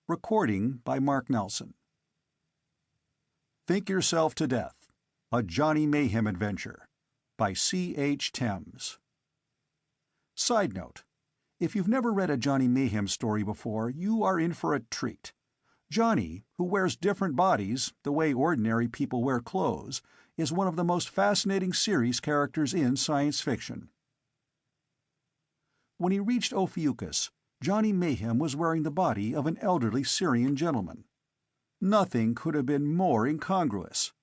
Recording by Mark Nelson. Think Yourself to Death, A Johnny Mayhem Adventure by C.H. Thames. Side note: if you've never read a Johnny Mayhem story before, you are in for a treat. Johnny, who wears different bodies, the way ordinary people wear clothes, is one of the most fascinating series characters in science fiction. When he reached Ophiuchus, Johnny Mayhem was wearing the body of an elderly Syrian gentleman. Nothing could have been more incongruous.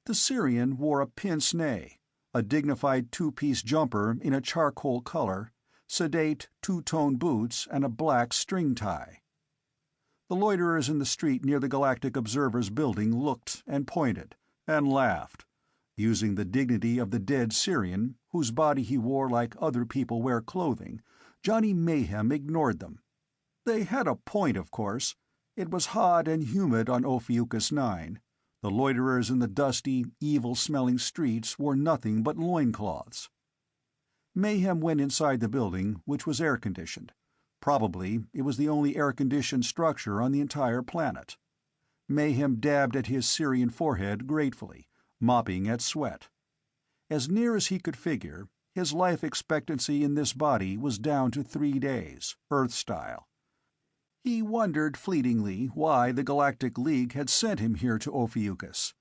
The Syrian wore a pince-nez, a dignified two-piece jumper in a charcoal color, sedate two-tone boots, and a black string tie. The loiterers in the street near the Galactic Observer's building looked and pointed and laughed. Using the dignity of the dead Syrian, whose body he wore like other people wear clothing, Johnny Mayhem ignored them. They had a point, of course. It was hot and humid on Ophiuchus 9. The loiterers in the dusty, evil-smelling streets wore nothing but loincloths. Mayhem went inside the building, which was air-conditioned. Probably it was the only air-conditioned structure on the entire planet. Mayhem dabbed at his Syrian forehead gratefully, mopping at sweat. As near as he could figure, his life expectancy in this body was down to 3 days, Earth-style. He wondered fleetingly why the Galactic League had sent him here to Ophiuchus.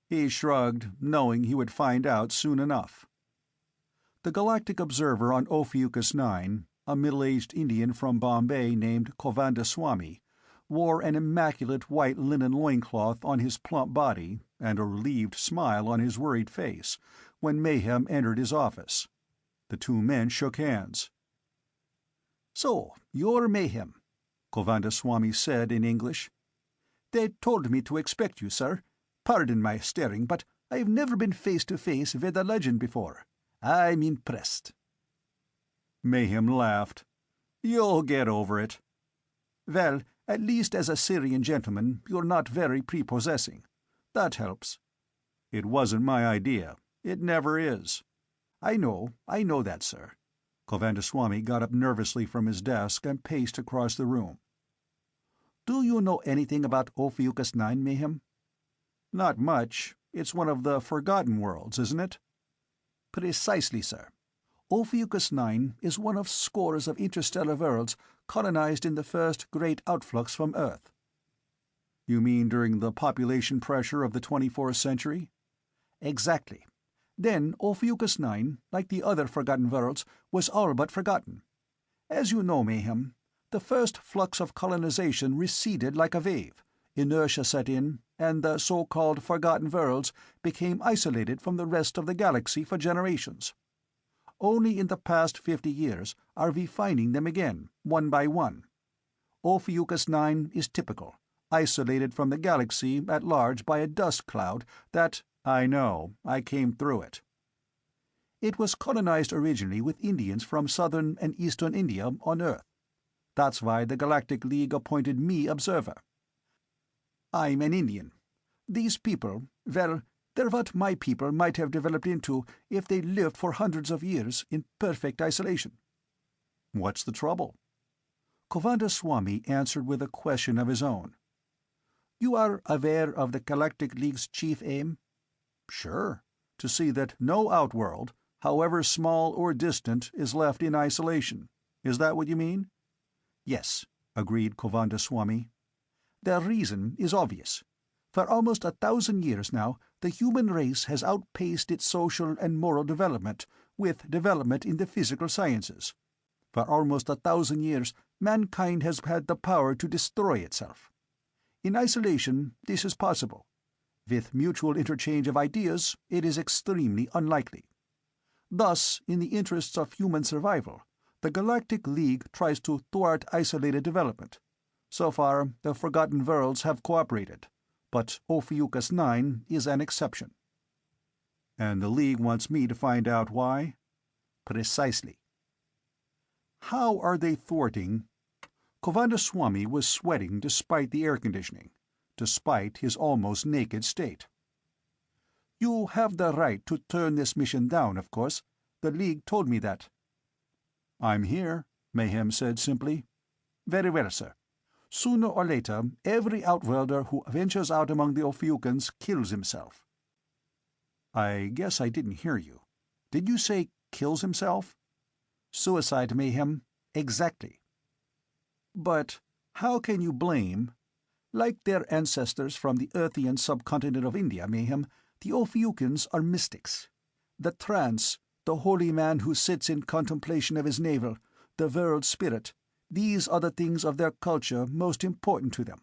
He shrugged, knowing he would find out soon enough. The Galactic Observer on Ophiuchus 9, a middle-aged Indian from Bombay named Govindaswamy, wore an immaculate white linen loincloth on his plump body and a relieved smile on his worried face when Mayhem entered his office. The two men shook hands. "So, you're Mayhem," Govindaswamy said in English. "They told me to expect you, sir. Pardon my staring, but I've never been face to face with a legend before. I'm impressed." Mayhem laughed. "You'll get over it." "Well, at least as a Syrian gentleman, you're not very prepossessing. That helps." "It wasn't my idea. It never is." I know that, sir." Govindaswamy got up nervously from his desk and paced across the room. "Do you know anything about Ophiuchus 9, Mayhem?" "Not much. It's one of the Forgotten Worlds, isn't it?" "Precisely, sir. Ophiuchus 9 is one of scores of interstellar worlds colonized in the first great outflux from Earth." "You mean during the population pressure of the 24th century?" "Exactly. Then Ophiuchus 9, like the other Forgotten Worlds, was all but forgotten. As you know, Mayhem, the first flux of colonization receded like a wave, inertia set in, and the so-called Forgotten Worlds became isolated from the rest of the galaxy for generations. Only in the past 50 years are we finding them again, one by one. Ophiuchus 9 is typical, isolated from the galaxy at large by a dust cloud that— "I know. I came through it." "It was colonized originally with Indians from southern and eastern India on Earth. That's why the Galactic League appointed me observer. I'm an Indian. These people, well, they're what my people might have developed into if they lived for hundreds of years in perfect isolation." "What's the trouble?" Govindaswamy answered with a question of his own. "You are aware of the Galactic League's chief aim?" "Sure. To see that no outworld, however small or distant, is left in isolation. Is that what you mean?" "Yes," agreed Govindaswamy. "The reason is obvious. For almost 1,000 years now, the human race has outpaced its social and moral development with development in the physical sciences. For almost 1,000 years, mankind has had the power to destroy itself. In isolation, this is possible. With mutual interchange of ideas, it is extremely unlikely. Thus, in the interests of human survival, the Galactic League tries to thwart isolated development. So far, the Forgotten Worlds have cooperated, but Ophiuchus 9 is an exception." "And the League wants me to find out why?" "Precisely." "How are they thwarting—" Govindaswamy was sweating despite the air conditioning, despite his almost naked state. "You have the right to turn this mission down, of course. The League told me that." "I'm here," Mayhem said simply. "Very well, sir. Sooner or later, every outworlder who ventures out among the Ophiuchans kills himself." "I guess I didn't hear you. Did you say kills himself?" "Suicide, Mayhem. Exactly." "But how can you blame—" "Like their ancestors from the Earthian subcontinent of India, Mayhem, the Ophiuchans are mystics. The trance, the holy man who sits in contemplation of his navel, the world spirit, these are the things of their culture most important to them.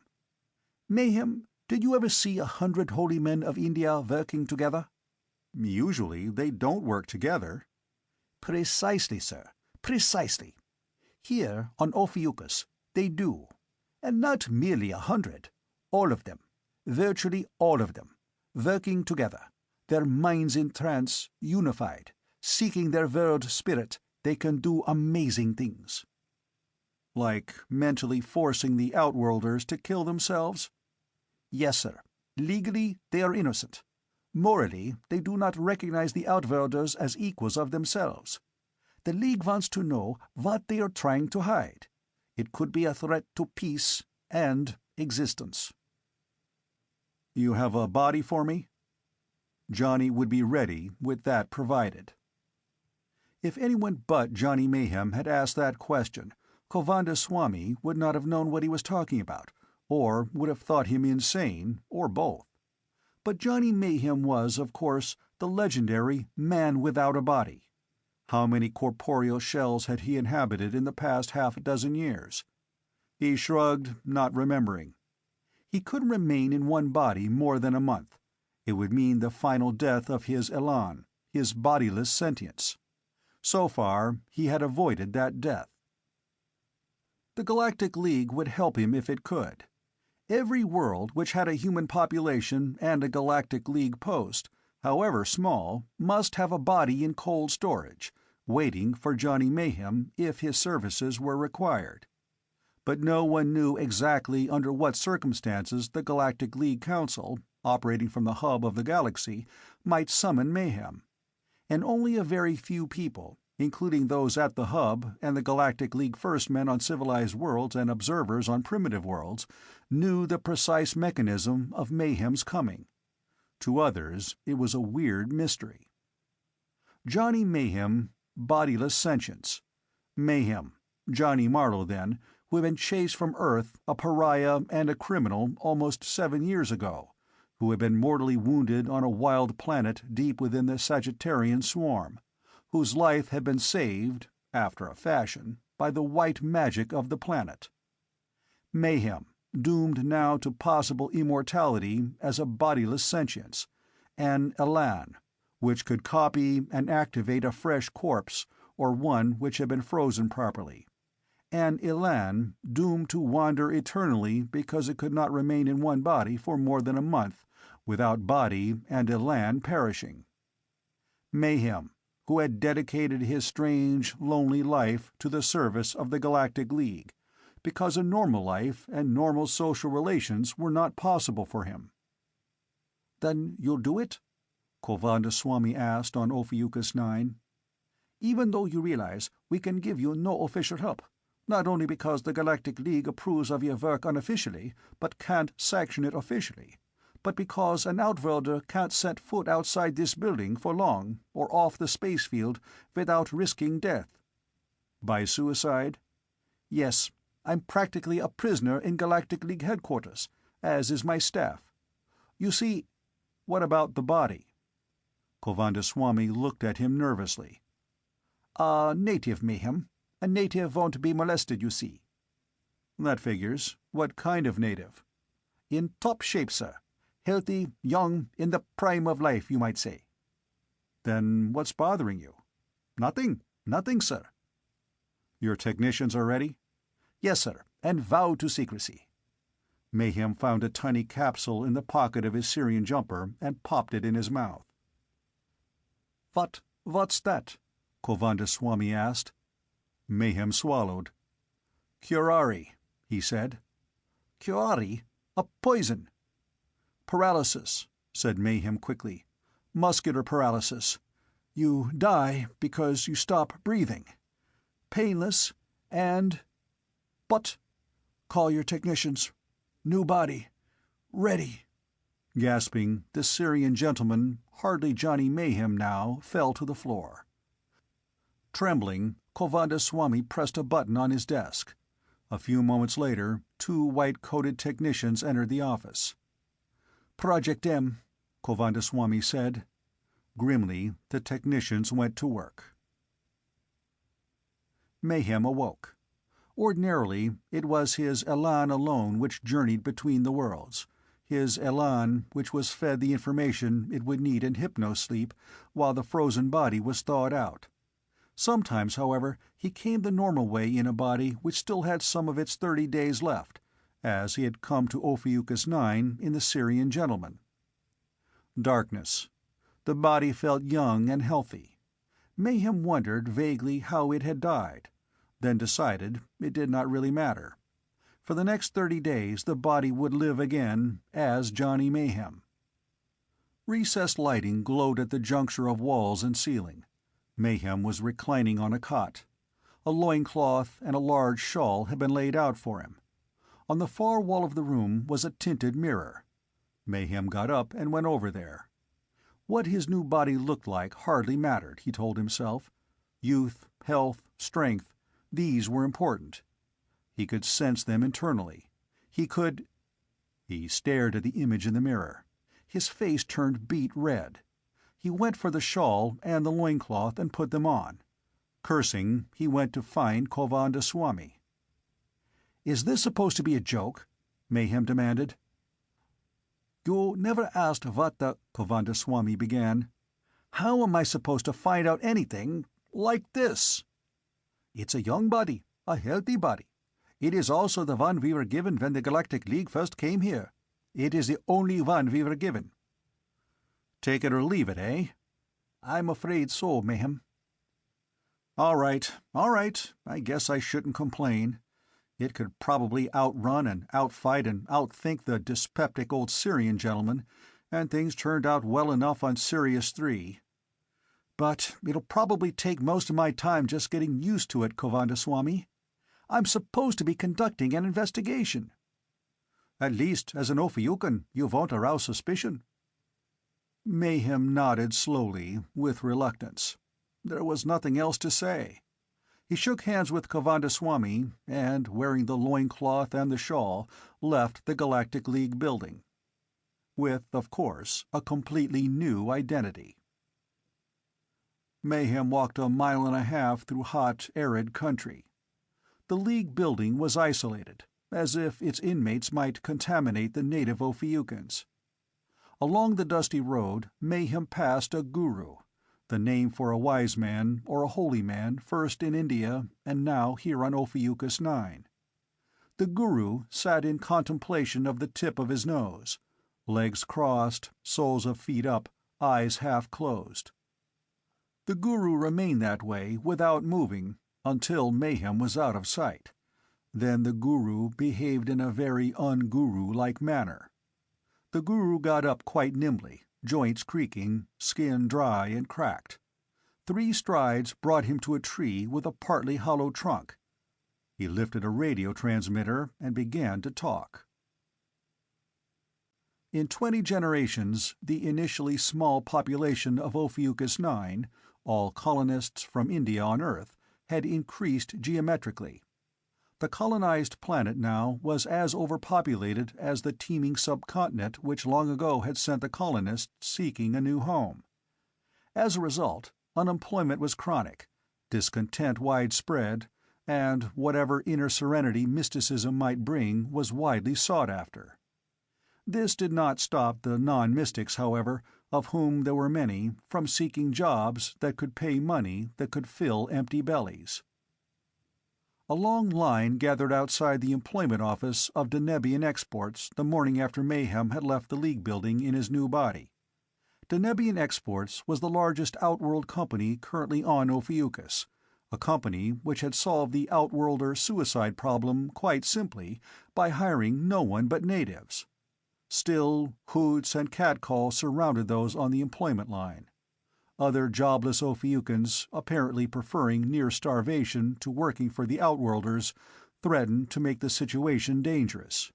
Mayhem, did you ever see 100 holy men of India working together?" "Usually they don't work together." "Precisely, sir. Precisely. Here, on Ophiuchus, they do. And not merely 100. All of them. Virtually all of them. Working together. Their minds in trance, unified. Seeking their world spirit, they can do amazing things." "Like mentally forcing the Outworlders to kill themselves?" "Yes, sir. Legally, they are innocent. Morally, they do not recognize the Outworlders as equals of themselves. The League wants to know what they are trying to hide. It could be a threat to peace and existence." "You have a body for me?" Johnny would be ready with that provided. If anyone but Johnny Mayhem had asked that question, Govindaswamy would not have known what he was talking about, or would have thought him insane, or both. But Johnny Mayhem was, of course, the legendary Man Without a Body. How many corporeal shells had he inhabited in the past half-dozen years? He shrugged, not remembering. He couldn't remain in one body more than a month. It would mean the final death of his elan, his bodiless sentience. So far, he had avoided that death. The Galactic League would help him if it could. Every world which had a human population and a Galactic League post, however small, must have a body in cold storage, waiting for Johnny Mayhem if his services were required. But no one knew exactly under what circumstances the Galactic League Council, operating from the hub of the galaxy, might summon Mayhem. And only a very few people, including those at the hub and the Galactic League First Men on civilized worlds and observers on primitive worlds, knew the precise mechanism of Mayhem's coming. To others, it was a weird mystery. Johnny Mayhem, bodiless sentience. Mayhem, Johnny Marlowe then, who had been chased from Earth, a pariah and a criminal almost 7 years ago, who had been mortally wounded on a wild planet deep within the Sagittarian swarm, whose life had been saved, after a fashion, by the white magic of the planet. Mayhem, doomed now to possible immortality as a bodiless sentience, an elan, which could copy and activate a fresh corpse or one which had been frozen properly. An elan doomed to wander eternally because it could not remain in one body for more than a month without body and elan perishing. Mayhem, who had dedicated his strange, lonely life to the service of the Galactic League, because a normal life and normal social relations were not possible for him. "Then you'll do it?" Govindaswamy asked on Ophiuchus 9. "Even though you realize we can give you no official help, not only because the Galactic League approves of your work unofficially, but can't sanction it officially, but because an Outworlder can't set foot outside this building for long, or off the space field, without risking death." "By suicide?" "Yes. I'm practically a prisoner in Galactic League headquarters, as is my staff. You see—" "What about the body?" Govindaswamy looked at him nervously. "A native, Mayhem. A native won't be molested, you see." "That figures. What kind of native?" "In top shape, sir. Healthy, young, in the prime of life, you might say." "Then what's bothering you?" "Nothing. Nothing, sir." "Your technicians are ready?" "Yes, sir, and vowed to secrecy." Mayhem found a tiny capsule in the pocket of his Syrian jumper and popped it in his mouth. What's that?" Govindaswamy asked. Mayhem swallowed. "Curare," he said. "Curare? A poison." "Paralysis," said Mayhem quickly. "Muscular paralysis. You die because you stop breathing. Painless and—" "But—" Call your technicians. New body. Ready." Gasping, the Syrian gentleman, hardly Johnny Mayhem now, fell to the floor. Trembling, Govindaswamy pressed a button on his desk. A few moments later, two white-coated technicians entered the office. "Project M," Govindaswamy said. Grimly, the technicians went to work. Mayhem awoke. Ordinarily, it was his elan alone which journeyed between the worlds, his elan which was fed the information it would need in hypnosleep while the frozen body was thawed out. Sometimes, however, he came the normal way in a body which still had some of its 30 days left, as he had come to Ophiuchus 9 in the Syrian gentleman. Darkness. The body felt young and healthy. Mayhem wondered vaguely how it had died, then decided it did not really matter. For the next 30 days the body would live again as Johnny Mayhem. Recessed lighting glowed at the juncture of walls and ceiling. Mayhem was reclining on a cot. A loincloth and a large shawl had been laid out for him. On the far wall of the room was a tinted mirror. Mayhem got up and went over there. What his new body looked like hardly mattered, he told himself. Youth, health, strength, these were important. He could sense them internally. He stared at the image in the mirror. His face turned beet red. He went for the shawl and the loincloth and put them on. Cursing, he went to find Govindaswamy. "Is this supposed to be a joke?" Mayhem demanded. "You never asked what the—" Govindaswamy began. "How am I supposed to find out anything like this?" "It's a young body, a healthy body. It is also the one we were given when the Galactic League first came here. It is the only one we were given." "Take it or leave it, eh?" "I'm afraid so, Mayhem." All right. I guess I shouldn't complain. It could probably outrun and outfight and outthink the dyspeptic old Syrian gentleman, and things turned out well enough on Sirius 3. But it'll probably take most of my time just getting used to it, Govindaswamy. I'm supposed to be conducting an investigation. At least, as an Ophiucan, you won't arouse suspicion. Mayhem nodded slowly, with reluctance. There was nothing else to say. He shook hands with Govindaswamy and, wearing the loincloth and the shawl, left the Galactic League building. With, of course, a completely new identity. Mayhem walked a mile and a half through hot, arid country. The League building was isolated, as if its inmates might contaminate the native Ophiucans. Along the dusty road, Mayhem passed a guru, the name for a wise man or a holy man first in India and now here on Ophiuchus 9. The guru sat in contemplation of the tip of his nose, legs crossed, soles of feet up, eyes half closed. The guru remained that way without moving until Mayhem was out of sight. Then the guru behaved in a very un-guru-like manner. The guru got up quite nimbly, joints creaking, skin dry and cracked. 3 strides brought him to a tree with a partly hollow trunk. He lifted a radio transmitter and began to talk. In 20 generations, the initially small population of Ophiuchus 9, all colonists from India on Earth, had increased geometrically. The colonized planet now was as overpopulated as the teeming subcontinent which long ago had sent the colonists seeking a new home. As a result, unemployment was chronic, discontent widespread, and whatever inner serenity mysticism might bring was widely sought after. This did not stop the non-mystics, however, of whom there were many, from seeking jobs that could pay money that could fill empty bellies. A long line gathered outside the employment office of Denebian Exports the morning after Mayhem had left the League building in his new body. Denebian Exports was the largest outworld company currently on Ophiuchus, a company which had solved the outworlder suicide problem quite simply by hiring no one but natives. Still, hoots and catcalls surrounded those on the employment line. Other jobless Ophiucans, apparently preferring near starvation to working for the outworlders, threatened to make the situation dangerous.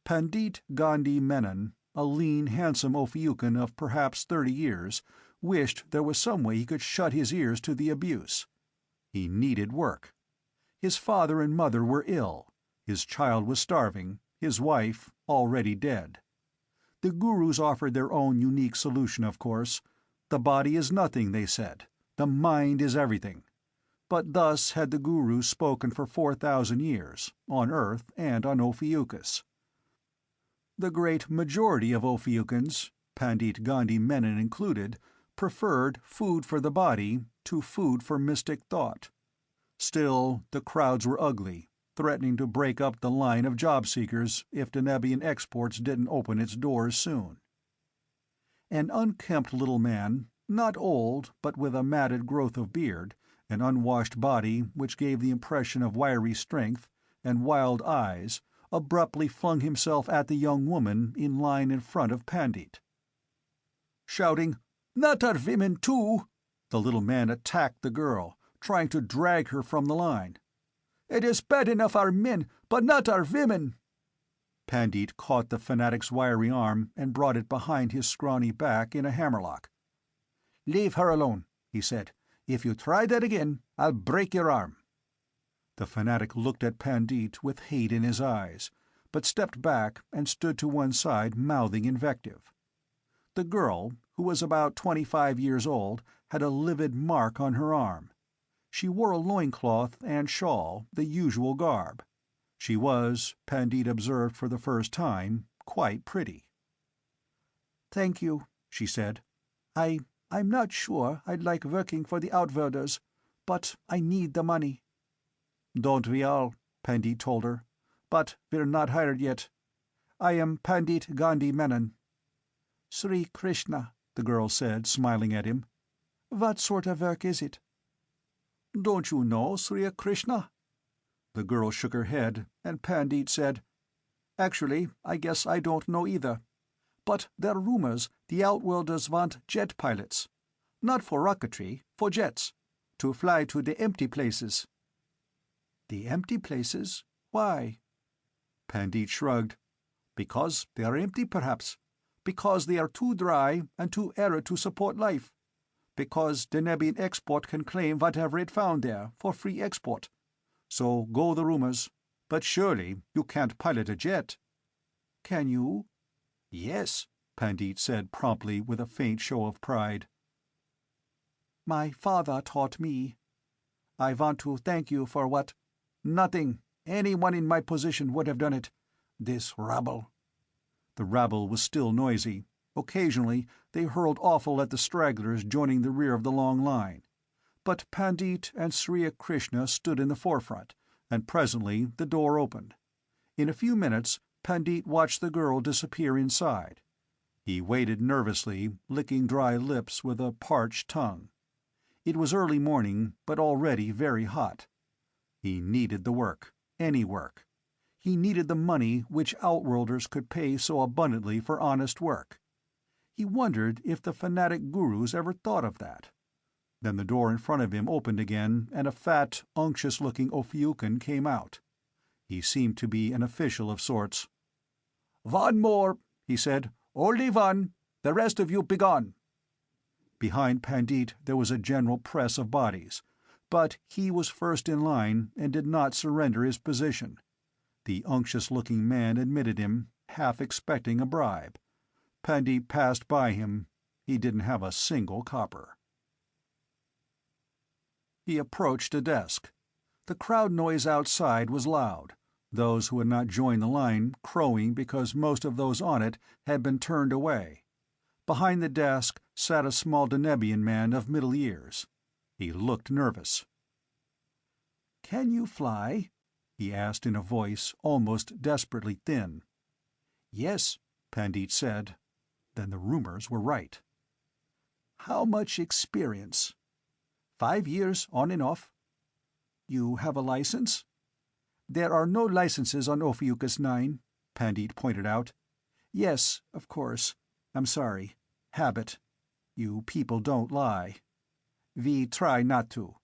Pandit Gandhi Menon, a lean, handsome Ophiucan of perhaps 30 years, wished there was some way he could shut his ears to the abuse. He needed work. His father and mother were ill, his child was starving, his wife already dead. The gurus offered their own unique solution, of course. The body is nothing, they said. The mind is everything. But thus had the gurus spoken for 4,000 years, on Earth and on Ophiuchus. The great majority of Ophiuchans, Pandit Gandhi Menon included, preferred food for the body to food for mystic thought. Still, the crowds were ugly, threatening to break up the line of job-seekers if Denebian exports didn't open its doors soon. An unkempt little man, not old but with a matted growth of beard, an unwashed body which gave the impression of wiry strength, and wild eyes, abruptly flung himself at the young woman in line in front of Pandit. Shouting, "Not our women, too!" the little man attacked the girl, trying to drag her from the line. "It is bad enough our men, but not our women!" Pandit caught the fanatic's wiry arm and brought it behind his scrawny back in a hammerlock. "Leave her alone," he said. "If you try that again, I'll break your arm." The fanatic looked at Pandit with hate in his eyes, but stepped back and stood to one side mouthing invective. The girl, who was about 25 years old, had a livid mark on her arm. She wore a loincloth and shawl, the usual garb. She was, Pandit observed for the first time, quite pretty. "Thank you," she said. I'm not sure I'd like working for the Outworlders, but I need the money." "Don't we all?" Pandit told her. "But we're not hired yet. I am Pandit Gandhi Menon." "Sri Krishna," the girl said, smiling at him. "What sort of work is it?" "Don't you know Sri Krishna?" The girl shook her head, and Pandit said, "Actually, I guess I don't know either. But there are rumors the Outworlders want jet pilots. Not for rocketry, for jets. To fly to the empty places." "The empty places? Why?" Pandit shrugged. "Because they are empty, perhaps. Because they are too dry and too arid to support life. Because Denebian export can claim whatever it found there, for free export. So go the rumors. But surely you can't pilot a jet." "Can you?" "Yes," Pandit said promptly with a faint show of pride. "My father taught me. I want to thank you for what—" "Nothing. Anyone in my position would have done it. This rabble." The rabble was still noisy. Occasionally they hurled offal at the stragglers joining the rear of the long line. But Pandit and Sri Krishna stood in the forefront, and presently the door opened. In a few minutes Pandit watched the girl disappear inside. He waited nervously, licking dry lips with a parched tongue. It was early morning, but already very hot. He needed the work, any work. He needed the money which Outworlders could pay so abundantly for honest work. He wondered if the fanatic gurus ever thought of that. Then the door in front of him opened again, and a fat, unctuous-looking Ophiucan came out. He seemed to be an official of sorts. "One more," he said. "Only one. The rest of you begone." Behind Pandit there was a general press of bodies, but he was first in line and did not surrender his position. The unctuous-looking man admitted him, half expecting a bribe. Pandit passed by him. He didn't have a single copper. He approached a desk. The crowd noise outside was loud, those who had not joined the line crowing because most of those on it had been turned away. Behind the desk sat a small Denebian man of middle years. He looked nervous. "Can you fly?" he asked in a voice almost desperately thin. "Yes," Pandit said. Then the rumors were right. "How much experience?" 5 years, on and off." "You have a license?" "There are no licenses on Ophiuchus 9, Pandit pointed out. "Yes, of course. I'm sorry. Habit. You people don't lie. We try not to."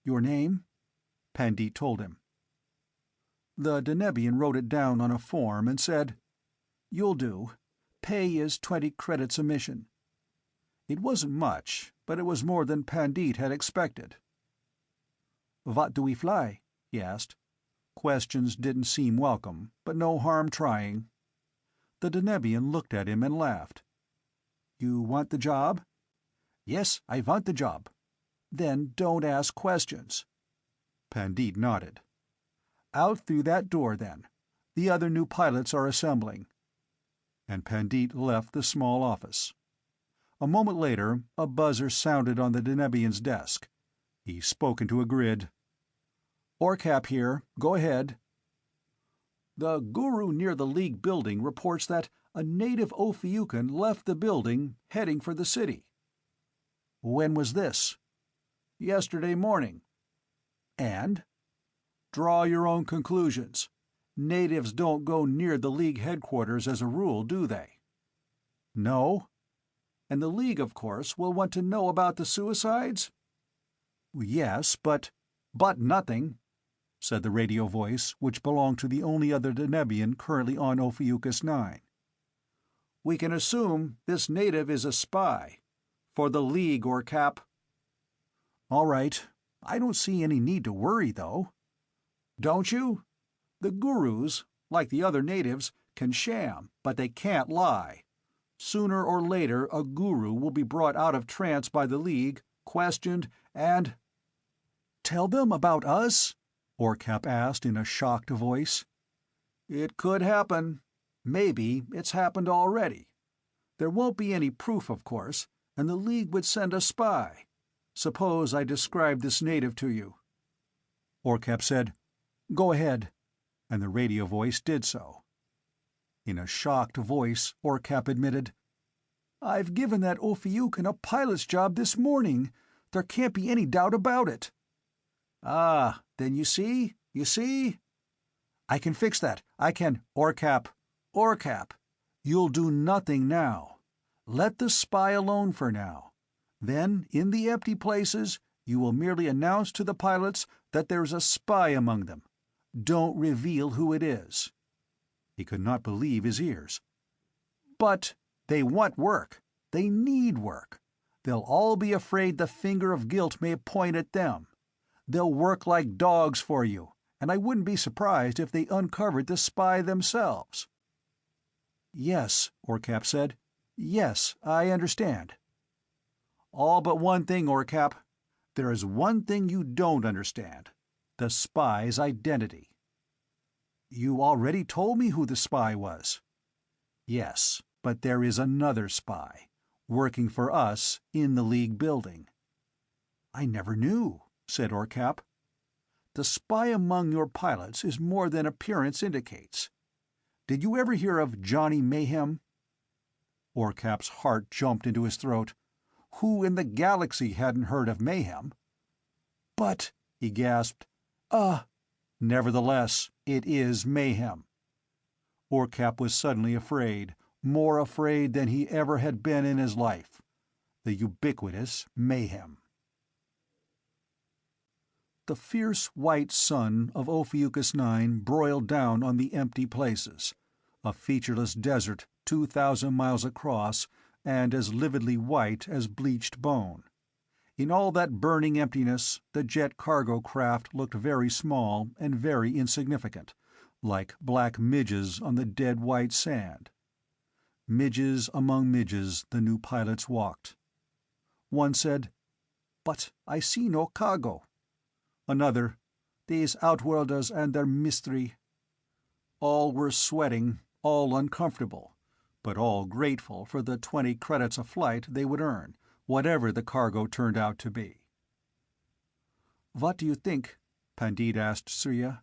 "Your name?" Pandit told him. The Denebian wrote it down on a form and said, "You'll do. Pay is 20 credits a mission." It wasn't much, but it was more than Pandit had expected. "What do we fly?" he asked. Questions didn't seem welcome, but no harm trying. The Denebian looked at him and laughed. "You want the job?" "Yes, I want the job." "Then don't ask questions." Pandit nodded. "Out through that door, then. The other new pilots are assembling." And Pandit left the small office. A moment later, a buzzer sounded on the Denebian's desk. He spoke into a grid. "Orcap here. Go ahead." "The guru near the League building reports that a native Ophiucan left the building, heading for the city." "When was this?" "Yesterday morning." "And?" "Draw your own conclusions. Natives don't go near the League headquarters as a rule, do they?" "No." "And the League, of course, will want to know about the suicides?" "Yes, but—" "But nothing," said the radio voice, which belonged to the only other Denebian currently on Ophiuchus 9. "We can assume this native is a spy. For the League, or Cap." "All right. I don't see any need to worry, though." "Don't you? The gurus, like the other natives, can sham, but they can't lie. Sooner or later a guru will be brought out of trance by the League, questioned, and—" "Tell them about us?" Orcap asked in a shocked voice. "It could happen. Maybe it's happened already. There won't be any proof, of course, and the League would send a spy. Suppose I describe this native to you." Orcap said, "Go ahead," and the radio voice did so. In a shocked voice, Orcap admitted, "I've given that Ophiucan a pilot's job this morning. There can't be any doubt about it." "Ah, then you see? You see?" "I can fix that. I can—" "Orcap. Orcap. You'll do nothing now. Let the spy alone for now. Then, in the empty places, you will merely announce to the pilots that there's a spy among them. Don't reveal who it is." He could not believe his ears. "But they want work. They need work. They'll all be afraid the finger of guilt may point at them. They'll work like dogs for you, and I wouldn't be surprised if they uncovered the spy themselves." "Yes," Orcap said. "Yes, I understand." "All but one thing, Orcap. There is one thing you don't understand. The spy's identity." "You already told me who the spy was." "Yes, but there is another spy, working for us in the League building." "I never knew," said Orcap. "The spy among your pilots is more than appearance indicates. Did you ever hear of Johnny Mayhem?" Orcap's heart jumped into his throat. Who in the galaxy hadn't heard of Mayhem? "But—" he gasped. "Nevertheless, it is Mayhem." Orcap was suddenly afraid, more afraid than he ever had been in his life. The ubiquitous Mayhem. The fierce white sun of Ophiuchus 9 broiled down on the empty places, a featureless desert 2,000 miles across and as lividly white as bleached bone. In all that burning emptiness, the jet cargo craft looked very small and very insignificant, like black midges on the dead white sand. Midges among midges the new pilots walked. One said, "But I see no cargo." Another, "These outworlders and their mystery." All were sweating, all uncomfortable, but all grateful for the 20 credits a flight they would earn, whatever the cargo turned out to be. "What do you think?" Pandit asked Surya.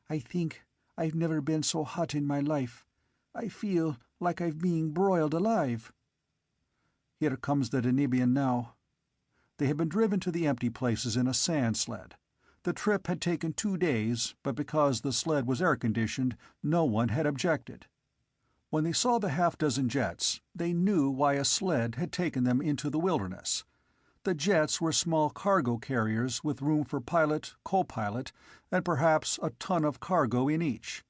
"I think I've never been so hot in my life. I feel like I'm being broiled alive." "Here comes the Denebian now." They had been driven to the empty places in a sand sled. The trip had taken 2 days, but because the sled was air-conditioned, no one had objected. When they saw the half-dozen jets, they knew why a sled had taken them into the wilderness. The jets were small cargo carriers with room for pilot, co-pilot, and perhaps a ton of cargo in each.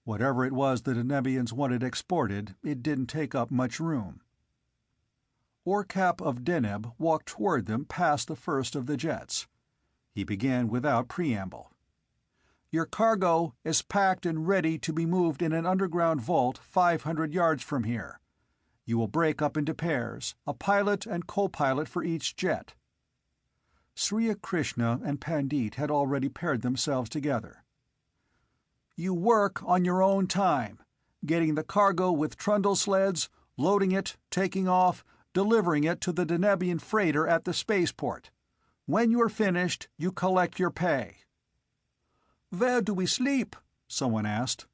Whatever it was the Denebians wanted exported, it didn't take up much room. Orcap of Deneb walked toward them past the first of the jets. He began without preamble. "Your cargo is packed and ready to be moved in an underground vault 500 yards from here. You will break up into pairs, a pilot and co-pilot for each jet." Sri Krishna and Pandit had already paired themselves together. "You work on your own time, getting the cargo with trundle sleds, loading it, taking off, delivering it to the Denebian freighter at the spaceport. When you are finished, you collect your pay." "Where do we sleep?" someone asked.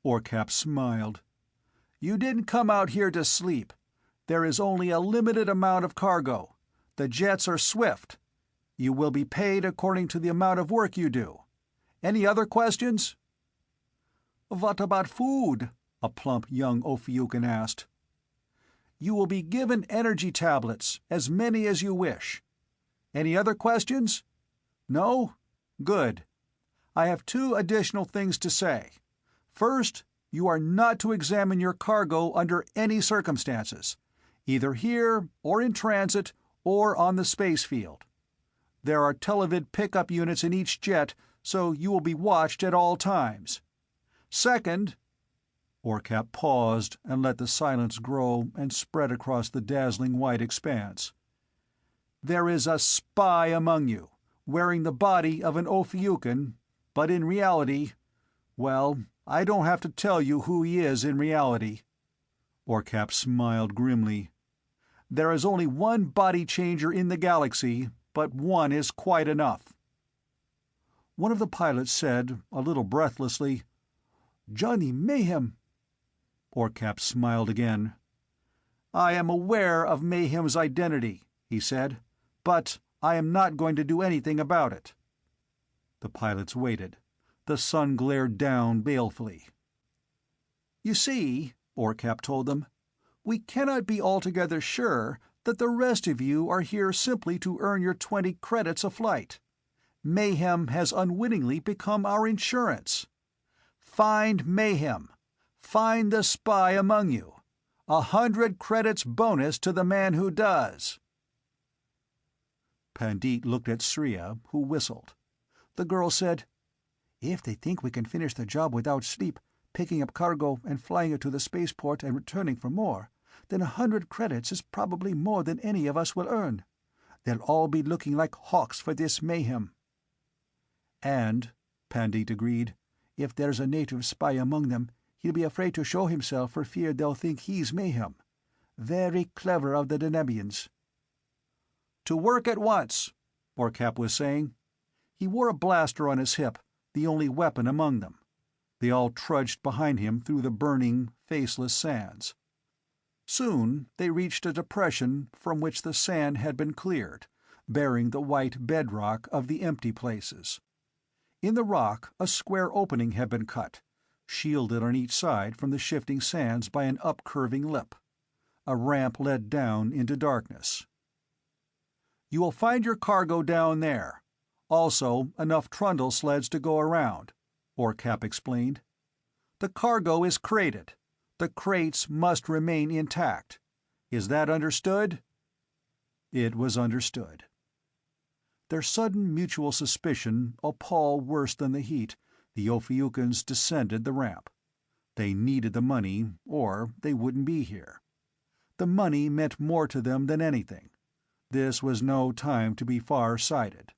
Orcap smiled. "You didn't come out here to sleep. There is only a limited amount of cargo. The jets are swift. You will be paid according to the amount of work you do. Any other questions?" "What about food?" a plump young Ophiucan asked. "You will be given energy tablets, as many as you wish. Any other questions? No? Good. I have 2 additional things to say. First, you are not to examine your cargo under any circumstances, either here or in transit or on the space field. There are televid pickup units in each jet, so you will be watched at all times. Second—" Orcap paused and let the silence grow and spread across the dazzling white expanse. "There is a spy among you, wearing the body of an Ophiucan, but in reality, well, I don't have to tell you who he is in reality." Orcap smiled grimly. "There is only one body changer in the galaxy, but one is quite enough." One of the pilots said, a little breathlessly, "Johnny Mayhem." Orcap smiled again. "I am aware of Mayhem's identity," he said, "but I am not going to do anything about it." The pilots waited. The sun glared down balefully. "You see," Orcap told them, "we cannot be altogether sure that the rest of you are here simply to earn your 20 credits a flight. Mayhem has unwittingly become our insurance. Find Mayhem. Find the spy among you. 100 credits bonus to the man who does." Pandit looked at Sriya, who whistled. The girl said, "If they think we can finish the job without sleep, picking up cargo and flying it to the spaceport and returning for more, then 100 credits is probably more than any of us will earn. They'll all be looking like hawks for this Mayhem." "And," Pandit agreed, "if there's a native spy among them, he'll be afraid to show himself for fear they'll think he's Mayhem. Very clever of the Denebians." "To work at once," Orcap was saying. He wore a blaster on his hip, the only weapon among them. They all trudged behind him through the burning, faceless sands. Soon they reached a depression from which the sand had been cleared, bearing the white bedrock of the empty places. In the rock a square opening had been cut, shielded on each side from the shifting sands by an up-curving lip. A ramp led down into darkness. "You will find your cargo down there. Also enough trundle sleds to go around," Orcap explained. "The cargo is crated. The crates must remain intact. Is that understood?" It was understood. Their sudden mutual suspicion a pall worse than the heat, the Ophiucans descended the ramp. They needed the money, or they wouldn't be here. The money meant more to them than anything. This was no time to be far-sighted.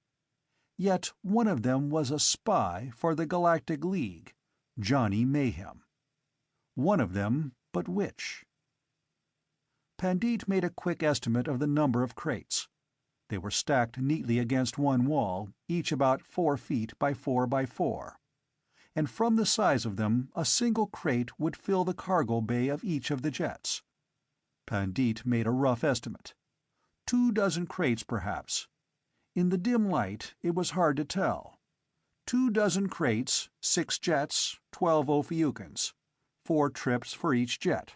Yet one of them was a spy for the Galactic League, Johnny Mayhem. One of them, but which? Pandit made a quick estimate of the number of crates. They were stacked neatly against one wall, each about 4 feet by 4 by 4. And from the size of them, a single crate would fill the cargo bay of each of the jets. Pandit made a rough estimate. 24 crates, perhaps. In the dim light, it was hard to tell. 24 crates, 6 jets, 12 Ophiucans. 4 trips for each jet.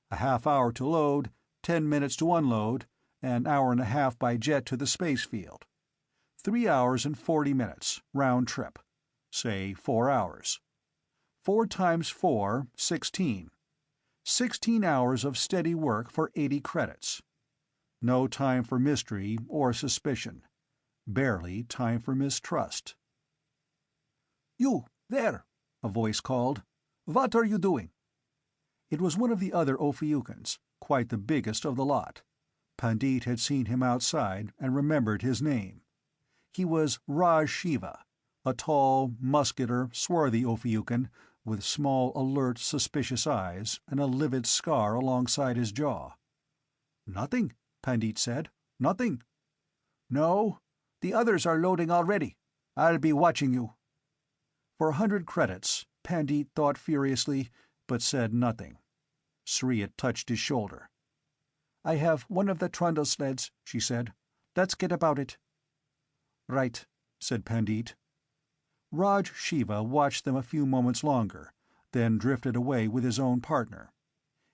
A half hour to load, 10 minutes to unload, an hour and a half by jet to the space field. 3 hours and 40 minutes, round trip. Say 4 hours. 4 times 4, 16. 16 hours of steady work for 80 credits. No time for mystery or suspicion. Barely time for mistrust. "You, there," a voice called. "What are you doing?" It was one of the other Ophiuchans, quite the biggest of the lot. Pandit had seen him outside and remembered his name. He was Raj Shiva, a tall, muscular, swarthy Ophiuchan with small, alert, suspicious eyes and a livid scar alongside his jaw. "Nothing," Pandit said. "Nothing." "No, the others are loading already. I'll be watching you." For 100 credits, Pandit thought furiously, but said nothing. Sriya touched his shoulder. "I have one of the trundle sleds," she said. "Let's get about it." "Right," said Pandit. Raj Shiva watched them a few moments longer, then drifted away with his own partner.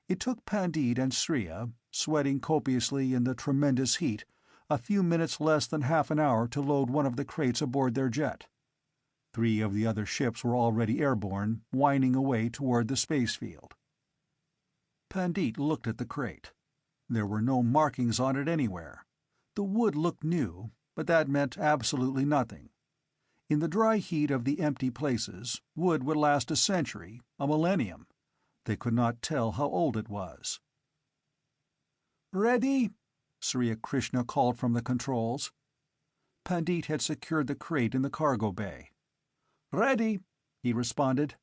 It took Pandit and Sriya, sweating copiously in the tremendous heat, a few minutes less than half an hour to load one of the crates aboard their jet. 3 of the other ships were already airborne, whining away toward the space field. Pandit looked at the crate. There were no markings on it anywhere. The wood looked new, but that meant absolutely nothing. In the dry heat of the empty places, wood would last a century, a millennium. They could not tell how old it was. "Ready?" Sri Krishna called from the controls. Pandit had secured the crate in the cargo bay. "Ready," he responded.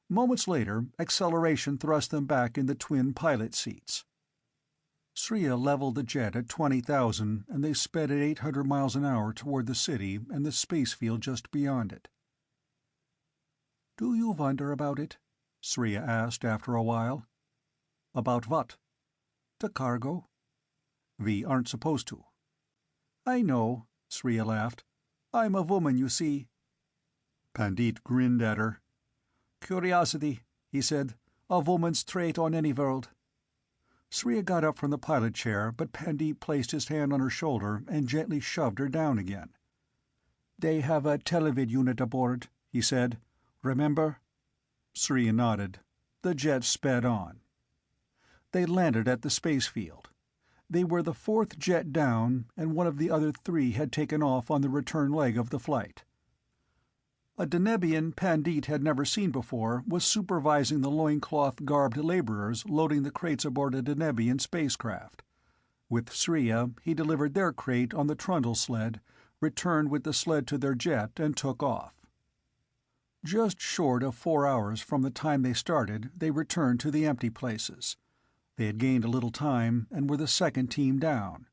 Moments later, acceleration thrust them back in the twin pilot seats. Sriya leveled the jet at 20,000, and they sped at 800 miles an hour toward the city and the space field just beyond it. "Do you wonder about it?" Sriya asked after a while. "About what?" "The cargo." "We aren't supposed to." "I know," Sriya laughed. "I'm a woman, you see." Pandit grinned at her. "Curiosity," he said. "A woman's trait on any world." Sriya got up from the pilot chair, but Pandit placed his hand on her shoulder and gently shoved her down again. "They have a televid unit aboard," he said. "Remember?" Sriya nodded. The jet sped on. They landed at the space field. They were the 4th jet down, and one of the other 3 had taken off on the return leg of the flight. A Denebian Pandit had never seen before was supervising the loincloth-garbed laborers loading the crates aboard a Denebian spacecraft. With Sriya, he delivered their crate on the trundle sled, returned with the sled to their jet, and took off. Just short of 4 hours from the time they started, they returned to the empty places. They had gained a little time and were the second team down.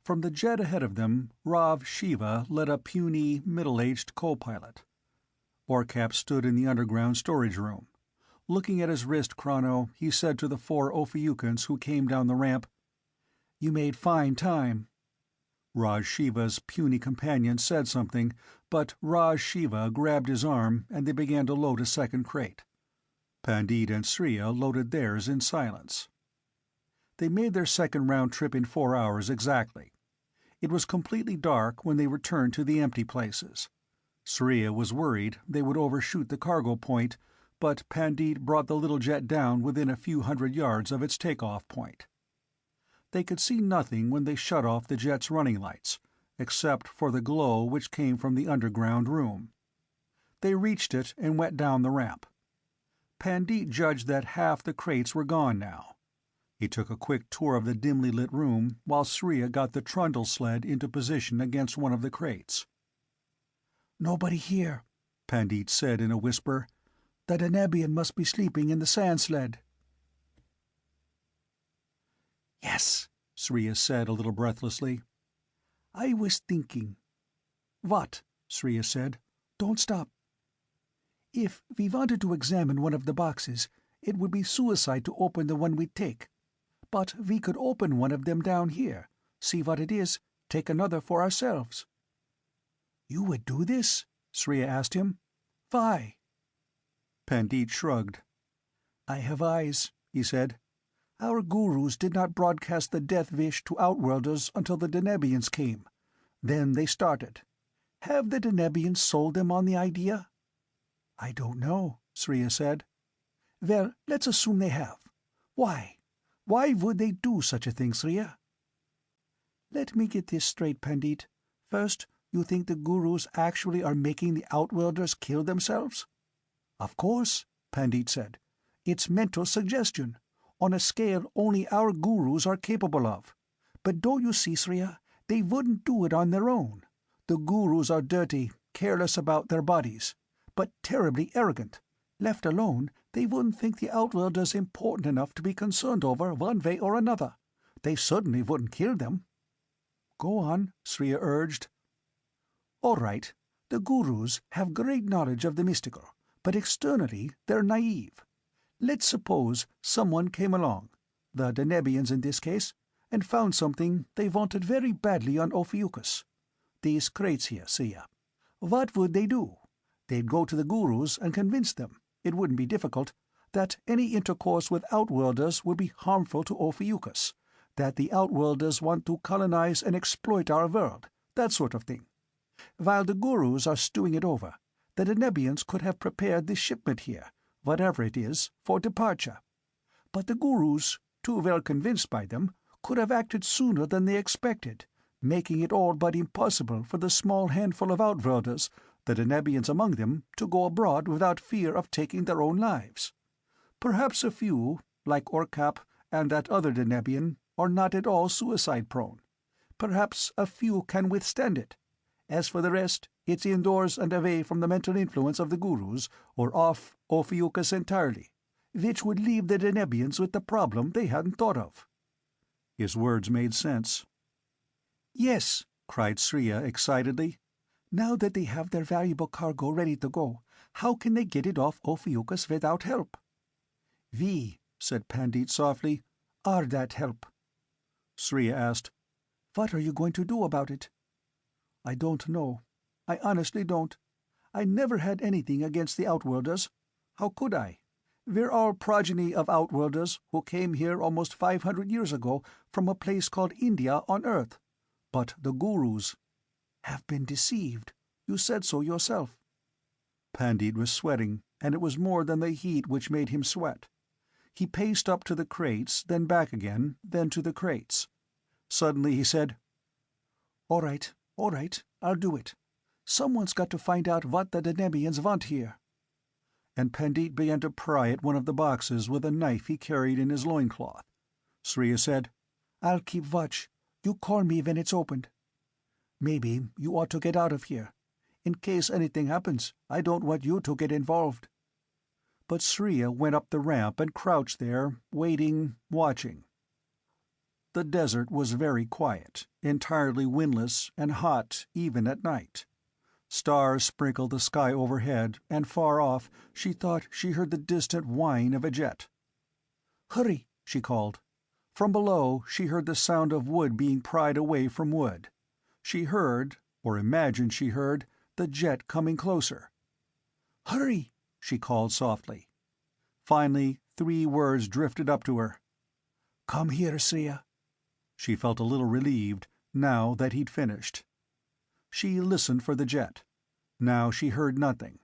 From the jet ahead of them, Rav Shiva led a puny, middle-aged co-pilot. Orcap stood in the underground storage room. Looking at his wrist chrono, he said to the 4 Ophiuchans who came down the ramp, "You made fine time." Raj Shiva's puny companion said something, but Raj Shiva grabbed his arm and they began to load a second crate. Pandit and Sriya loaded theirs in silence. They made their second round trip in 4 hours exactly. It was completely dark when they returned to the empty places. Sriya was worried they would overshoot the cargo point, but Pandit brought the little jet down within a few hundred yards of its takeoff point. They could see nothing when they shut off the jet's running lights, except for the glow which came from the underground room. They reached it and went down the ramp. Pandit judged that half the crates were gone now. He took a quick tour of the dimly lit room while Sriya got the trundle sled into position against one of the crates. "Nobody here," Pandit said in a whisper. "The Denebian must be sleeping in the sand sled." "Yes," Sriya said a little breathlessly. "I was thinking." "What?" Sriya said. "Don't stop." "If we wanted to examine one of the boxes, it would be suicide to open the one we take. But we could open one of them down here, see what it is, take another for ourselves." "You would do this?" Sriya asked him. "Why?" Pandit shrugged. "I have eyes," he said. Our gurus did not broadcast the death wish to Outworlders until the Denebians came. Then they started. Have the Denebians sold them on the idea?" "I don't know," Sriya said. "Well, let's assume they have. Why? Why would they do such a thing, Sriya?" "Let me get this straight, Pandit. First, you think the gurus actually are making the Outworlders kill themselves?" "Of course," Pandit said. "It's mental suggestion, on a scale only our gurus are capable of. But don't you see, Sriya, they wouldn't do it on their own. The gurus are dirty, careless about their bodies, but terribly arrogant. Left alone, they wouldn't think the Outworlders important enough to be concerned over one way or another. They certainly wouldn't kill them." "Go on," Sriya urged. "All right, the gurus have great knowledge of the mystical, but externally they're naive. Let's suppose someone came along, the Denebians in this case, and found something they wanted very badly on Ophiuchus. These crates here, Sriya. What would they do? They'd go to the gurus and convince them, it wouldn't be difficult, that any intercourse with Outworlders would be harmful to Ophiuchus, that the Outworlders want to colonize and exploit our world, that sort of thing. While the gurus are stewing it over, the Denebians could have prepared this shipment here, whatever it is, for departure. But the gurus, too well convinced by them, could have acted sooner than they expected, making it all but impossible for the small handful of Outworlders, the Denebians among them, to go abroad without fear of taking their own lives. Perhaps a few, like Orkap and that other Denebian, are not at all suicide-prone. Perhaps a few can withstand it. As for the rest, it's indoors and away from the mental influence of the gurus, or off Ophiuchus entirely, which would leave the Denebians with the problem they hadn't thought of." His words made sense. "Yes," cried Sriya excitedly. "Now that they have their valuable cargo ready to go, how can they get it off Ophiuchus without help?" "We," said Pandit softly, "are that help." Sriya asked, "What are you going to do about it?" "I don't know. I honestly don't. I never had anything against the Outworlders. How could I? We're all progeny of Outworlders who came here almost 500 years ago from a place called India on Earth. But the gurus have been deceived. You said so yourself." Pandit was sweating, and it was more than the heat which made him sweat. He paced up to the crates, then back again, then to the crates. Suddenly he said, All right, I'll do it. Someone's got to find out what the Denebians want here." And Pandit began to pry at one of the boxes with a knife he carried in his loincloth. Sriya said, "I'll keep watch. You call me when it's opened. Maybe you ought to get out of here. In case anything happens, I don't want you to get involved." But Sriya went up the ramp and crouched there, waiting, watching. The desert was very quiet, entirely windless and hot even at night. Stars sprinkled the sky overhead, and far off she thought she heard the distant whine of a jet. "Hurry!" she called. From below she heard the sound of wood being pried away from wood. She heard, or imagined she heard, the jet coming closer. "Hurry!" she called softly. Finally 3 words drifted up to her. "Come here, Sriya." She felt a little relieved, now that he'd finished. She listened for the jet. Now she heard nothing.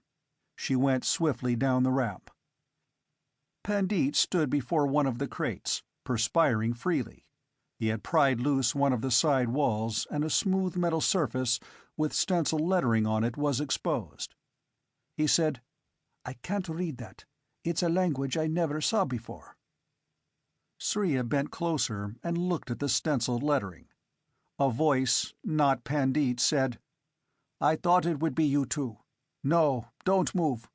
She went swiftly down the ramp. Pandit stood before one of the crates, perspiring freely. He had pried loose one of the side walls, and a smooth metal surface with stenciled lettering on it was exposed. He said, "I can't read that. It's a language I never saw before." Sriya bent closer and looked at the stenciled lettering. A voice, not Pandit, said, "I thought it would be you too. No, don't move."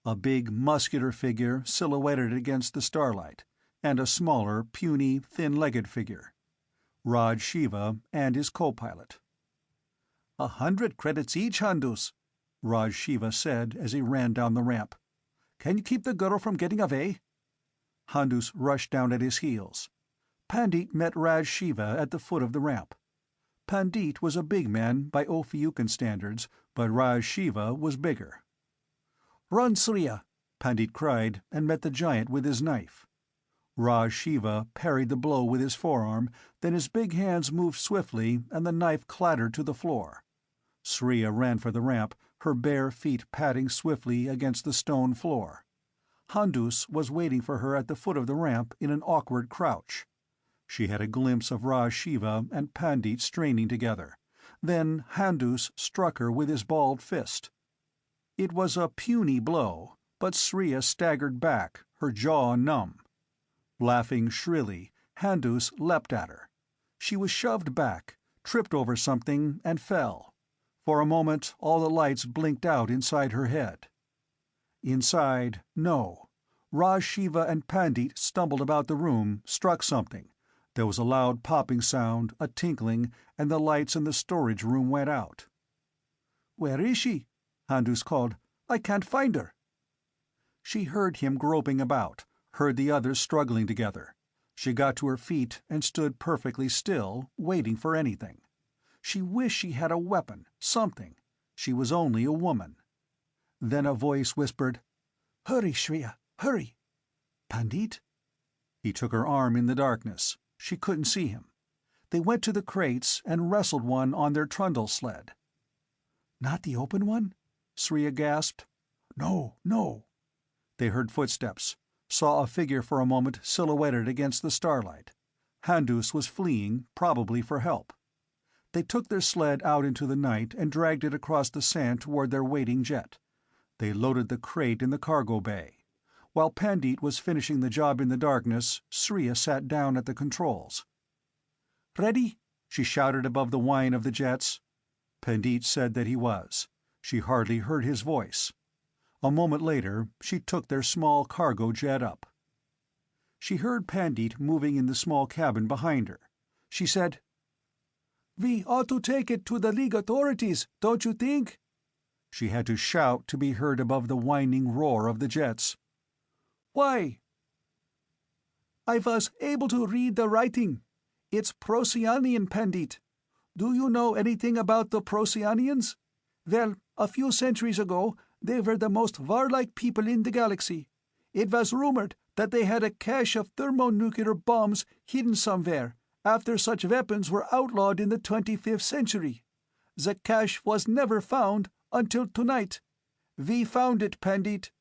A big, muscular figure silhouetted against the starlight, and a smaller, puny, thin-legged figure. Raj Shiva and his co-pilot. 100 credits each, Handus, Raj Shiva said as he ran down the ramp. "Can you keep the girl from getting away?" Handus rushed down at his heels. Pandit met Raj Shiva at the foot of the ramp. Pandit was a big man by Ophiucan standards, but Raj Shiva was bigger. "Run, Sriya!" Pandit cried, and met the giant with his knife. Raj Shiva parried the blow with his forearm, then his big hands moved swiftly and the knife clattered to the floor. Sriya ran for the ramp, her bare feet patting swiftly against the stone floor. Handus was waiting for her at the foot of the ramp in an awkward crouch. She had a glimpse of Raj Shiva and Pandit straining together. Then Handus struck her with his balled fist. It was a puny blow, but Sriya staggered back, her jaw numb. Laughing shrilly, Handus leapt at her. She was shoved back, tripped over something, and fell. For a moment all the lights blinked out inside her head. Inside, no. Raj Shiva and Pandit stumbled about the room, struck something. There was a loud popping sound, a tinkling, and the lights in the storage room went out. "Where is she?" Handus called. "I can't find her." She heard him groping about, heard the others struggling together. She got to her feet and stood perfectly still, waiting for anything. She wished she had a weapon, something. She was only a woman. Then a voice whispered, "Hurry, Shriya, hurry." "Pandit?" He took her arm in the darkness. She couldn't see him. They went to the crates and wrestled one on their trundle sled. "Not the open one?" Sriya gasped. "No, no." They heard footsteps, saw a figure for a moment silhouetted against the starlight. Handus was fleeing, probably for help. They took their sled out into the night and dragged it across the sand toward their waiting jet. They loaded the crate in the cargo bay. While Pandit was finishing the job in the darkness, Sriya sat down at the controls. "Ready?" she shouted above the whine of the jets. Pandit said that he was. She hardly heard his voice. A moment later, she took their small cargo jet up. She heard Pandit moving in the small cabin behind her. She said, "We ought to take it to the League authorities, don't you think?" She had to shout to be heard above the whining roar of the jets. "Why?" "I was able to read the writing. It's Procyon, Pandit. Do you know anything about the Procyonians? Well, a few centuries ago, they were the most warlike people in the galaxy. It was rumored that they had a cache of thermonuclear bombs hidden somewhere, after such weapons were outlawed in the 25th century. The cache was never found until tonight. We found it, Pandit."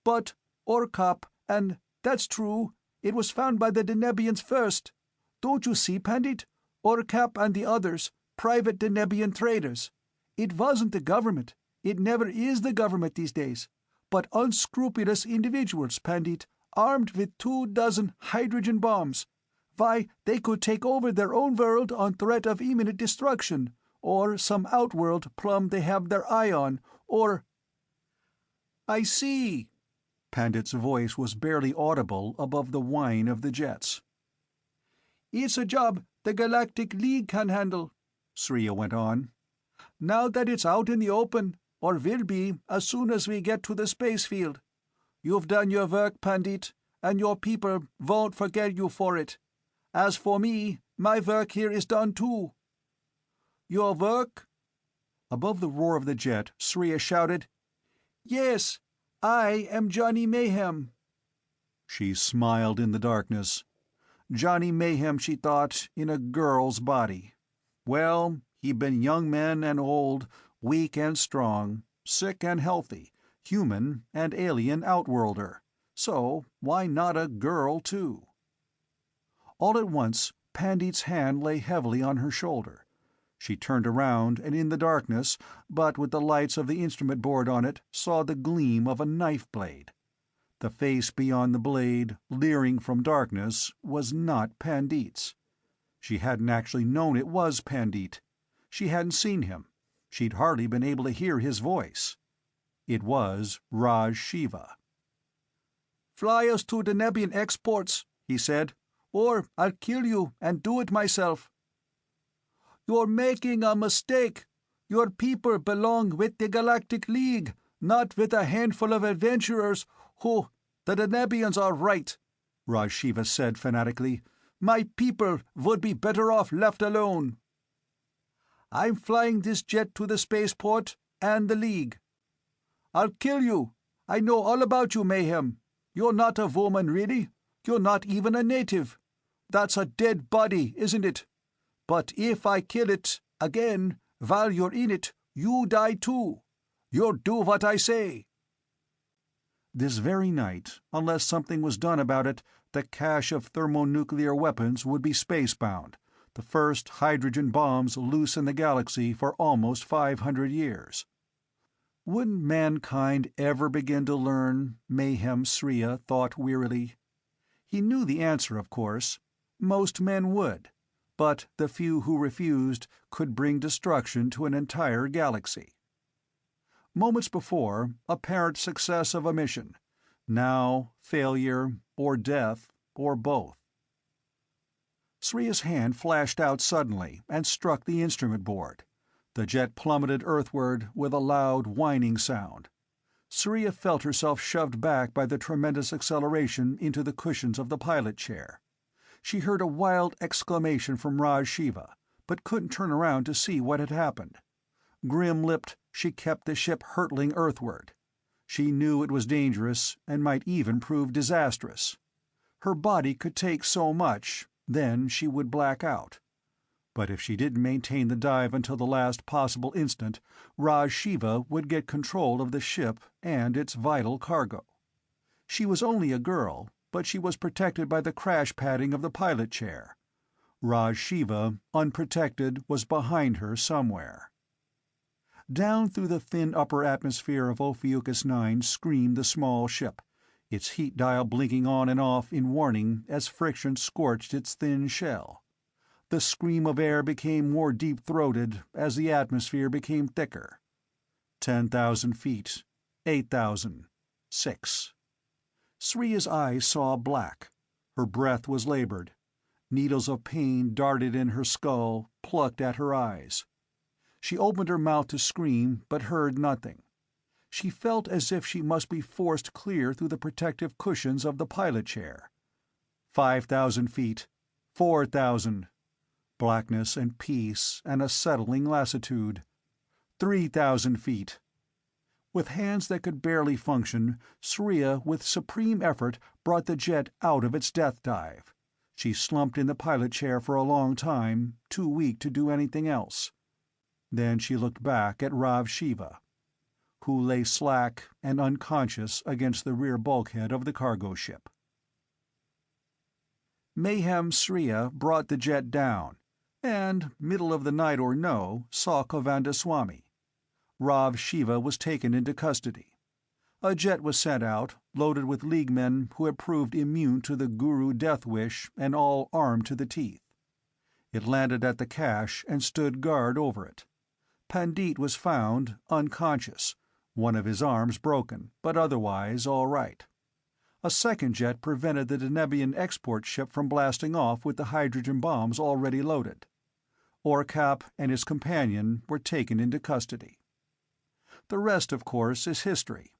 "But Orkap, and that's true, it was found by the Denebians first. Don't you see, Pandit? Orkap and the others, private Denebian traders. It wasn't the government. It never is the government these days. But unscrupulous individuals, Pandit, armed with 24 hydrogen bombs. Why, they could take over their own world on threat of imminent destruction, or some outworld plum they have their eye on, or—" "I see." Pandit's voice was barely audible above the whine of the jets. "It's a job the Galactic League can handle," Sriya went on. "Now that it's out in the open, or will be as soon as we get to the space field. You've done your work, Pandit, and your people won't forget you for it. As for me, my work here is done too." "Your work?" Above the roar of the jet, Sriya shouted, "Yes, I am Johnny Mayhem." She smiled in the darkness. Johnny Mayhem, she thought, in a girl's body. Well, he'd been young men and old, weak and strong, sick and healthy, human and alien outworlder. So why not a girl, too? All at once, Pandit's hand lay heavily on her shoulder. She turned around and in the darkness, but with the lights of the instrument board on it, saw the gleam of a knife blade. The face beyond the blade, leering from darkness, was not Pandit's. She hadn't actually known it was Pandit. She hadn't seen him. She'd hardly been able to hear his voice. It was Raj Shiva. "Fly us to the Nebian exports," he said, "or I'll kill you and do it myself." "You're making a mistake. Your people belong with the Galactic League, not with a handful of adventurers who— The Denebians are right," Raj Shiva said fanatically. "My people would be better off left alone. I'm flying this jet to the spaceport and the League. I'll kill you. I know all about you, Mayhem. You're not a woman, really. You're not even a native. That's a dead body, isn't it? But if I kill it again while you're in it, you die too. You'll do what I say." This very night, unless something was done about it, the cache of thermonuclear weapons would be spacebound, the first hydrogen bombs loose in the galaxy for almost 500 years. Wouldn't mankind ever begin to learn? Mayhem Sriya thought wearily. He knew the answer, of course. Most men would, but the few who refused could bring destruction to an entire galaxy. Moments before, apparent success of a mission. Now, failure, or death, or both. Sriya's hand flashed out suddenly and struck the instrument board. The jet plummeted earthward with a loud whining sound. Sriya felt herself shoved back by the tremendous acceleration into the cushions of the pilot chair. She heard a wild exclamation from Raj Shiva, but couldn't turn around to see what had happened. Grim-lipped, she kept the ship hurtling earthward. She knew it was dangerous and might even prove disastrous. Her body could take so much, then she would black out. But if she didn't maintain the dive until the last possible instant, Raj Shiva would get control of the ship and its vital cargo. She was only a girl, but she was protected by the crash padding of the pilot chair. Raj Shiva, unprotected, was behind her somewhere. Down through the thin upper atmosphere of Ophiuchus 9 screamed the small ship, its heat dial blinking on and off in warning as friction scorched its thin shell. The scream of air became more deep-throated as the atmosphere became thicker. 10,000 feet, 8,000, 6. Sriya's eyes saw black. Her breath was labored. Needles of pain darted in her skull, plucked at her eyes. She opened her mouth to scream, but heard nothing. She felt as if she must be forced clear through the protective cushions of the pilot chair. 5,000 feet, 4,000. Blackness and peace and a settling lassitude. 3,000 feet. With hands that could barely function, Sriya with supreme effort brought the jet out of its death dive. She slumped in the pilot chair for a long time, too weak to do anything else. Then she looked back at Raj Shiva, who lay slack and unconscious against the rear bulkhead of the cargo ship. Mayhem Sriya brought the jet down, and, middle of the night or no, saw Govindaswamy. Raj Shiva was taken into custody. A jet was sent out, loaded with Leaguemen who had proved immune to the Guru death wish and all armed to the teeth. It landed at the cache and stood guard over it. Pandit was found, unconscious, one of his arms broken, but otherwise all right. A second jet prevented the Denebian export ship from blasting off with the hydrogen bombs already loaded. Orcap and his companion were taken into custody. The rest, of course, is history.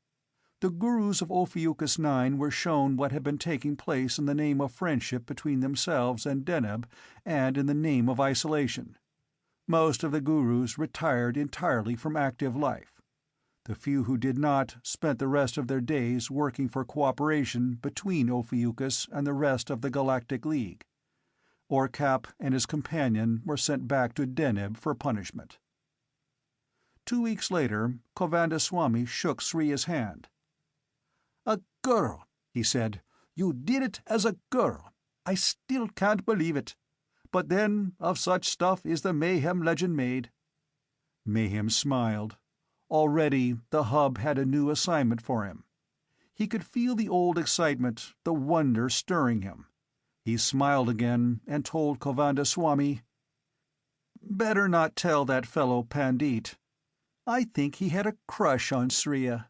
The gurus of Ophiuchus 9 were shown what had been taking place in the name of friendship between themselves and Deneb, and in the name of isolation. Most of the gurus retired entirely from active life. The few who did not spent the rest of their days working for cooperation between Ophiuchus and the rest of the Galactic League. Orcap and his companion were sent back to Deneb for punishment. 2 weeks later, Govindaswamy shook Sriya's hand. "A girl," he said. "You did it as a girl. I still can't believe it. But then, of such stuff is the Mayhem legend made." Mayhem smiled. Already the hub had a new assignment for him. He could feel the old excitement, the wonder stirring him. He smiled again and told Govindaswamy, "Better not tell that fellow Pandit. I think he had a crush on Sriya."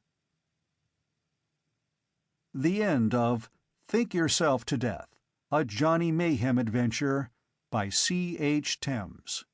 The end of Think Yourself to Death, a Johnny Mayhem adventure by C. H. Thames.